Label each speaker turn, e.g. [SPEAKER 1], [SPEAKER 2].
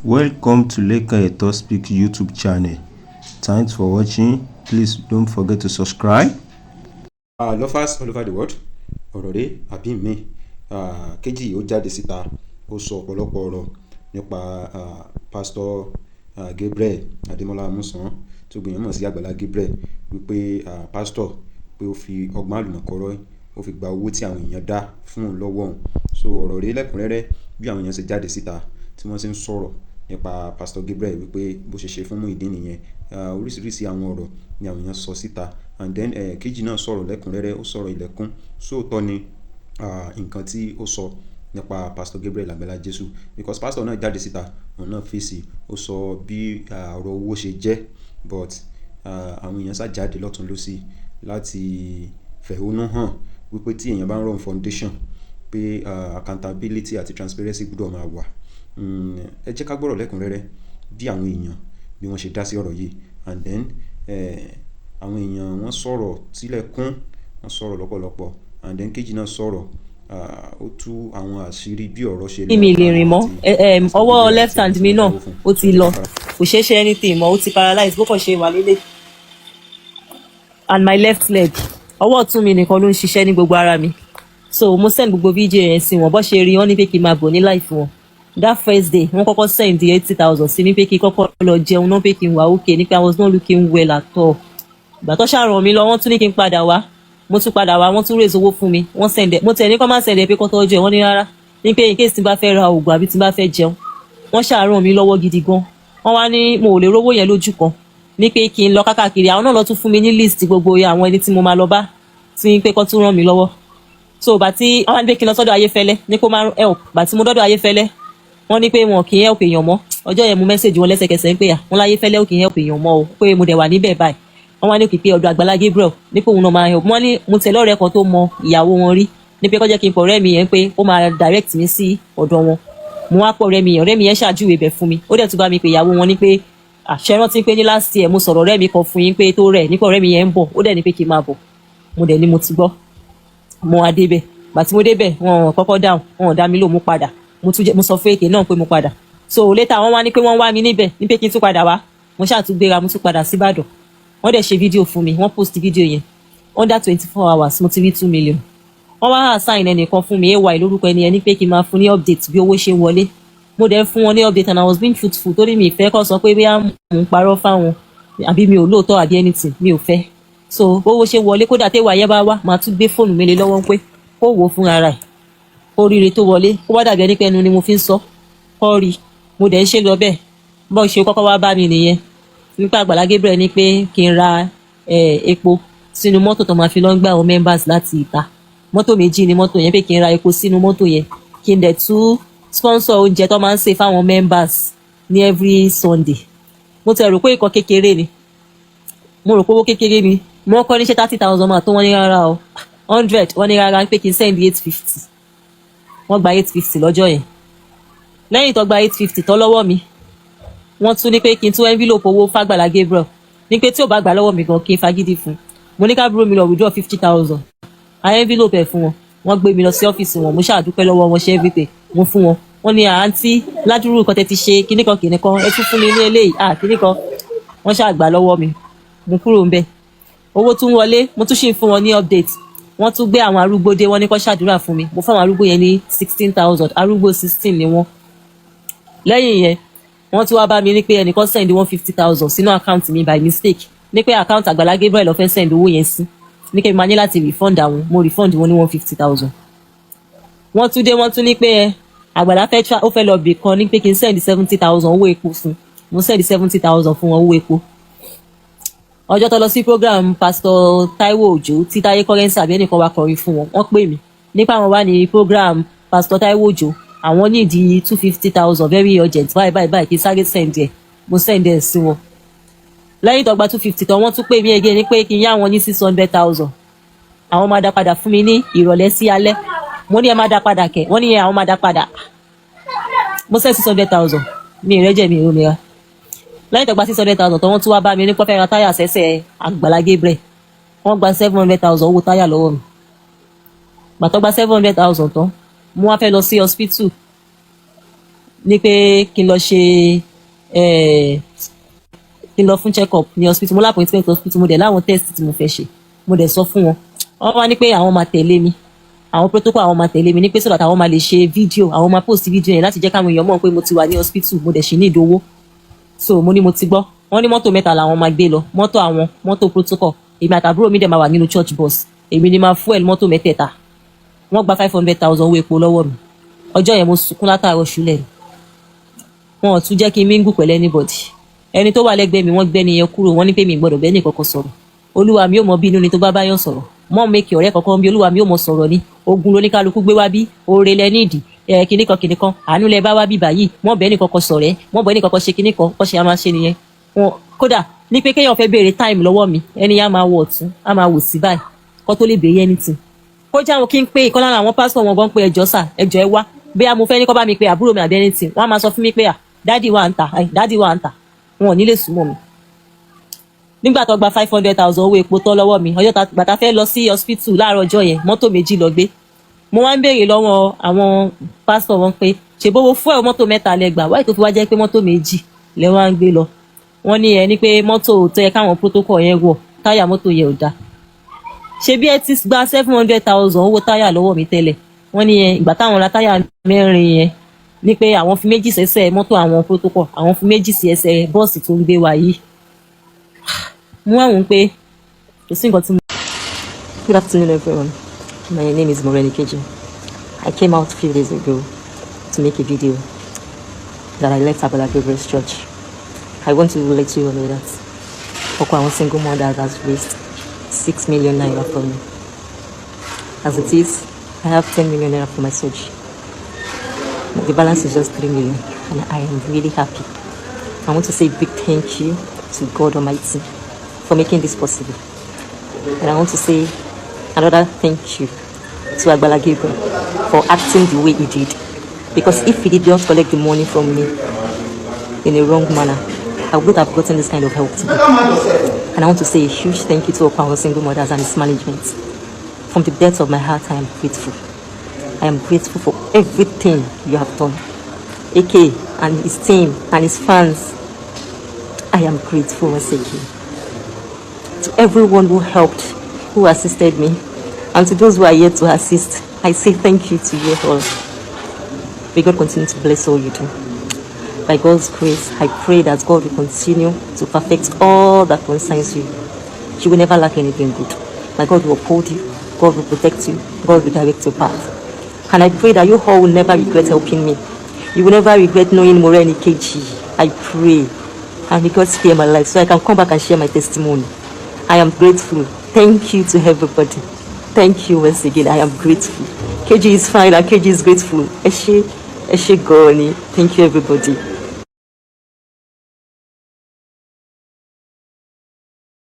[SPEAKER 1] Welcome to Leka Eto Speak YouTube channel. Thanks for watching. Please don't forget to subscribe.
[SPEAKER 2] Lovers all over the world, ọ̀rọ̀ rẹ̀ àbí mi kejì ó jáde síta ó sọ ọ̀pọ̀lọpọ̀ ọ̀rọ̀ nípa Pastor Gabriel Adémọ́lá Amusan tó gbìyànjú mọ̀ sí Àgbàlá Gabriel wípé pastor pé ó fi ọgbọ́n àlùmọ̀kọ́rọ́ ó fi gba owó tí àwọn èèyàn dá fún òun lọ́wọ́ òun. So ọ̀rọ̀ rẹ̀ lẹ́kùnrẹ́rẹ́ bí àwọn èèyàn ṣe jáde síta tí wọ́n sì ń sọ̀rọ̀ nípa Pastor Gabriel wípé bó ṣe ṣe fún Muyideen nìyẹn. Oríṣiríṣi àwọn ọ̀rọ̀ ni àwọn èèyàn sọ síta, and then kejì náà sọ̀rọ̀ lẹ́kùnrẹ́rẹ́, ó sọ̀rọ̀ ilẹ̀kùn sóòótọ́ ni nǹkan tí ó sọ nípa Pastor Gabriel Àgbàlá Jésù, because pastor náà jáde síta òun náà fèsì, ó sọ bí ọ̀rọ̀ owó ṣe jẹ́, but àwọn èèyàn sá jáde lọ́tún lọ́sì láti fẹ̀hónú hàn wípé tí èèyàn bá ń run foundation pé accountability àti transparency gbọ́dọ̀ máa wà. Ẹ jẹ́ ká gbọ́rọ̀ lẹ́kùnrẹ́rẹ́ bí àwọn èèyàn bí wọ́n ṣe dá sí ọ̀rọ̀ yìí, and then àwọn èèyàn wọ́n sọ̀rọ̀ sílẹ̀kùn, wọ́n sọ̀rọ̀ lọ́pọ̀lọpọ̀, and then kejì náà sọ̀rọ̀ ó tú àwọn àṣírí bí ọ̀rọ̀ ṣe lọ.
[SPEAKER 3] mi lè rìn mọ́ ọwọ́ left hand mi náà ó ti lọ, kò ṣeé ṣe anything mọ́, ó ti paralyze bó kàn ṣe wà lélẹ̀, and my left leg ọwọ́ ọ̀tún mi nìkan ló ń ṣiṣẹ́ ní gbogbo ara mi. So mo send gbogbo fídíò yẹn sí wọn, bó ṣe rí wọn ní pé kí n máa bọ̀ ní life wọn. That first day wọ́n kọ́kọ́ send 80,000 sí mi pé kí n kọ́kọ́ lọ jẹun náà, pé kí n wà okay, ní pé I was not looking well at all. Ìgbà tó ṣàràn mi lọ wọ́n tún ní kí n padà wá, mo tún padà wá, wọ́n tún raise owó fún mi, wọ́n send ẹ̀, mo tẹ̀ ní kọ́ máa send ẹ̀ pé kọ́ tọ́jú ẹ̀, wọ́n ní rárá, ní pé in case tí n bá fẹ́ ra oògùn àbí tí n bá fẹ́ jẹun. Wọ́n ṣàràn mi lọ́wọ́ gidi gan, wọ́n wá ní mo ò lè rówó yẹn lójú kan, ní pé kí n lọ kákàkiri, àwọn náà lọ tún fún mi ní list gbogbo àwọn ẹni tí mo máa lọ bá tí pé kọ́ tún ràn mí lọ́wọ́. So bá tí wọ́n wá ní pé kí n lọ sọ́dọ̀ Ayéfẹ́lẹ́ ní kó máa help, bá tí mo dọ́dọ̀ Ayéfẹ́lẹ́ wọ́n ní pé wọn kì í help èèyàn mọ́. Ọjọ́ yẹn mo message wọn lẹ́sẹ̀kẹsẹ̀ pé wọ́n l'Ayéfẹ́lẹ́ ò kì í help èèyàn mọ́ o, pé mo dẹ̀ wà níbẹ̀ báyìí. Wọ́n wá ní òkè pé ọ̀dọ̀ Àgbàlá Gabriel ní pé òun náà máa help. Wọ́n ní mo tẹ̀lé ọ̀rẹ́ kan tó mọ ìyàwó wọn rí, ní pé kó jẹ́ kí n pọ̀ ọ̀rẹ́ mi yẹn pé ó máa direct mi sí ọ̀dọ̀ wọn. Mo wá pọ̀ ọ̀rẹ́ mi yẹn ṣàjúwe bẹ̀ fún mi, ó dẹ̀ tún bá mi pé ìyàwó wọn ní pé àṣẹ rántí pé ní last year mo sọ̀rọ̀ ọ̀rẹ́ mi kan fún yín pé tó rẹ̀ nípa ọ̀rẹ́ mi yẹn ń bọ̀, ó dẹ̀ ní pé kí n máa bọ̀. Mo dẹ̀ ní mo ti gbọ́, mo wá débẹ̀, bàtí mo débẹ̀ wọn kọ́kọ́ dáhùn, wọn ò dá mi lò, mo padà, mo sọ fún èké náà pé mo padà. So later wọ́n wá ní pé wọ́n wá mi níbẹ̀, ní pé kí n tún padà wá, mo ṣáà tún gbéra, mo tún padà sí Ìbàdàn. Wọ́n dẹ̀ ṣe fídíò fún mi, wọ́n post fídíò yẹn under 24 hours mo ti rí 2 million. Wọ́n wá assign ẹnìkan fún mi, AY lórúkọ ẹni yẹn, ní pé kí n máa fún ní update bí owó ṣe wọlé. Mo dẹ̀ fún wọn ní update and I was being truthful, torí mi ìfẹ́ kọ́ sọ pé bí mo ń parọ́ fáwọn àbí mi ò lóòótọ́ àbí anything, mi ò fẹ́. So owó ṣe wọlé, kódà téwà yẹn bá wá máa tún gbé fóònù mi lé lọ́wọ́ pé kó wò fún ara ẹ̀, kó ríire tó wọlé, kó wá dàbí ẹni pé ẹnu ni mo fi ń sọ, kó rí. Mo dẹ̀ ń ṣe lọ bẹ́ẹ̀, bọ́n ṣe kọ́kọ́ wá bá mi nìyẹn, nípa Àgbàlá Gabriel ní pé kí n ra epo sínú mọ́tò tó máa fi lọ ń gbà àwọn members láti ìta. Mọ́tò méjì ni mọ́tò yẹn, pé kí n ra epo sínú mọ́tò yẹn, kí n dẹ̀ tún sponsor oúnjẹ tó máa ń ṣe fáwọn members ní every Sunday. Mo tẹ̀ rò pé ìkọ́ kékeré ni, mo rò pé owó kékeré ni, mo kọ́ níṣẹ́ 30,000 máa tó wọ́n ní rárá o, 100 wọ́n ní rárá, pé kí n send 850. Wọ́n gba 850 lọ́jọ́ yẹn. Lẹ́yìn tó gba 850 tán lọ́wọ́ mi, wọ́n tún ní pé kí n tún envelope owó f'Àgbàlá Gabriel, ní pé tí ò bá gbà lọ́wọ́ mi gan kí n fagídí fún un. Mo ní káàbúrò mi lọ withdraw 50,000, a envelope ẹ̀ fún wọn, wọ́n gbé mi lọ sí ọ́fíìsì wọn, mo ṣàdúpẹ́ lọ́wọ́ wọn, ṣe everything mo fún wọn. Wọ́n ní àǹtí ládùúrú nǹkan tẹ́ ti ṣe kíníkan ẹ tún fún mi ní eléyìí kíníkan. Wọ́n ṣàgbà lọ́wọ́ mi, mo kúrò ńbẹ̀. Owó tún wọlé, mo tún ṣì ń fún wọn ní update. Wọ́n tún gbé àwọn arúgbó dé, wọ́n ní kó ṣàdúrà fún mi, mo fún àwọn arúgbó yẹn ní 16,000, arúgbó 16 ni wọ́n. Lẹ́yìn yẹn wọ́n tún wá bá mi ní pé ẹnìkan send 150,000 sínú account mi by mistake, ní pé account Àgbàlá Gabriel ló fẹ́ send owó yẹn sí, ní pé máa ní láti refund àwọn, mo refund wọn ní 150,000. Wọ́n tún dé, wọ́n tún ní pé Àgbàlá ó fẹ́ lọ bì kan, ní pé kí n send 70,000 owó epo fún, mo send 70,000 fún wọn owó epo. Ọjọ́ tó lọ sí program Pastor Taiwo Ojo tí Táyé Currency àbí ẹnìkan wá kọrin fún wọn, wọ́n pè mí nípa àwọn wà ní program Pastor Taiwo Ojo, àwọn ní ìdí 250,000 very urgent báyìí kí n sáré send ẹ̀, mo send ẹ̀ sí wọn. Lẹ́yìn tó gba 250 tán wọ́n tún pè mí again ní pé kí n yá wọn ní 600,000, àwọn máa dá padà fún mi ní ìrọ̀lẹ́ sí alẹ́. Mo ní ẹ máa dá padà kẹ̀, wọ́n ní àwọn máa dá padà. Mo send 600,000, mi ìrẹ́jẹ̀ mi ìròmìnira. Lẹ́yìn tó gba 600,000 tán wọ́n tún wá bá mi ní pé fẹ́ ra táyà sẹ́sẹ̀ Àgbàlá Gabriel, wọ́n gba 700,000 owó táyà lọ́wọ́ mi. Gbà tó gba 700,000 tán mo wá fẹ́ lọ sí hospital, ní pé kí n lọ ṣe kí n lọ fún check up ní hospital, mo lápọ̀ìntmẹ́ǹt hospital, mo dẹ̀ láwọn test tí mo fẹ́ ṣe, mo dẹ̀ sọ fún wọn. Wọ́n wá ní pé àwọn máa tẹ̀lé mi, àwọn protocol àwọn máa tẹ̀lé mi, ní pé so that àwọn máa lè ṣe fídíò, àwọn máa post fídíò yẹn láti jẹ́ káwọn èèyàn mọ̀ pé mo ti wà ní hospital, mo dẹ̀ ṣì ní ìdówó. So mo ní mo ti gbọ́. Wọ́n ní mọ́tò 3 làwọn máa gbé lọ, mọ́tò àwọn, mọ́tò protocol, èmi àtàbúrò mi dẹ̀ máa wà nínú church bus, èmi ni máa fuel mọ́tò 3. Wọ́n gba 500,000 owó epo lọ́wọ́ mi. Ọjọ́ yẹn mo sunkún látàárọ̀ ṣúlẹ̀ ni. Wọn ò tún jẹ́ kí n mingle pẹ̀lú anybody. Ẹni tó wà lẹ́gbẹ̀ẹ́ mi wọ́n gbẹ́ni yẹn kúrò, wọ́n ní pé mi gbọ́dọ̀ bẹ́ẹ̀ ní kankan sọ̀rọ̀. Olúwa mi ò mọ bínú ni tó bá báyọ̀ sọ̀rọ̀. Mọ́ mẹ́kì ọ̀rẹ́ kankan bí Olúwa mi ò mọ sọ̀rọ̀ ni. Ogun lóníkálukú gbé wá bí, oore lẹ nídìí, kìnìkan kìnìkan, àánú lẹ bá wá bí báyìí, mọ́ bẹ́ẹ̀ ní kankan sọ̀rẹ́, mọ́ bẹ́ẹ̀ ní kankan ṣe kìnìkan, bọ́ ṣe a máa ṣe nìyẹn. Wọn kódà ní pé kéèyàn fẹ́ béèrè time lọ́wọ́ mi, ẹni yá máa wọ̀ ọ̀tún, á máa wò sí báyìí, kó tó lè béèrè anything. Kó jẹ́ àwọn kí n pé ìkan lára àwọn pásítọ̀ wọn gan pé ẹjọ́ sà, ẹjọ́ ẹ wá, bóyá mo fẹ́ ní kó bá mi pé àbúrò mi àbí anything, wọ́n á máa sọ fún mi pé dádì wà ń tà, dádì wà ń tà, wọn ò ní lè súnmọ́ mi. Nígbà tó gba 500,000 owó epo tán lọ́wọ́ mi, ọjọ́ bàtà fẹ́ lọ sí hospital láàárọ̀ ọjọ́ yẹn, mọ́tò 2 lọ gbé. Mo wá ń béèrè lọ́wọ́ àwọn pásítọ̀ wọn pé ṣe bówó fún ẹ̀ mọ́tò 3 lẹ́gbàá, wáyé tó fi wá jẹ́ pé mọ́tò 2 lẹ wá ń gbé lọ. Wọ́n ní ní pé mọ́tò tó yẹ káwọn protocol yẹn wọ̀, táyà mọ́tò yẹn ò dáa. Ṣé bí ẹ ti gba 700,000 owó táyà lọ́wọ́ mi tẹ́lẹ̀? Wọ́n ní ìgbà táwọn ra táyà 4 yẹn ní pé àwọn fi 2 sẹ́sẹ̀ mọ́tò àwọn protocol, àwọn fi 2 sí ẹsẹ̀ bọ́ọ̀sì tó ń gbé wa yìí. Mo wá wọ́n pé kò sí nǹkan tí mo. Good afternoon everyone, my name is Morenikeji. I came out a few days ago to make a video that I left Agbala Gabriel's church. I want to let you all know that Okwawan single mother has raised 6 million naira for me. As it is, I have 10 million naira for my surgery. The balance is just 3 million, and I am really happy. I want to say a big thank you to God Almighty for making this possible. And I want to say another thank you to Agbala Gabriel for acting the way he did. Because if he did not collect the money from me in a wrong manner, I would have gotten this kind of help today. And I want to say a huge thank you to Okwawan single mothers and its management. From the depths of my heart, I am grateful. I am grateful for everything you have done. AK and his team and his fans, I am grateful once again. To everyone who helped, who assisted me, and to those who are yet to assist, I say thank you to you all. May God continue to bless all you do. By God's grace, I pray that God will continue to perfect all that concerns you. You will never lack anything good. My God will uphold you, God will protect you, God will direct your path. And I pray that you all will never regret helping me. You will never regret knowing Morenikeji. I pray. And may God spare my life so I can come back and share my testimony. I am grateful. Thank you to everybody. Thank you once again. I am grateful. KG is fine and KG is grateful. Eshe Goni. Thank you everybody.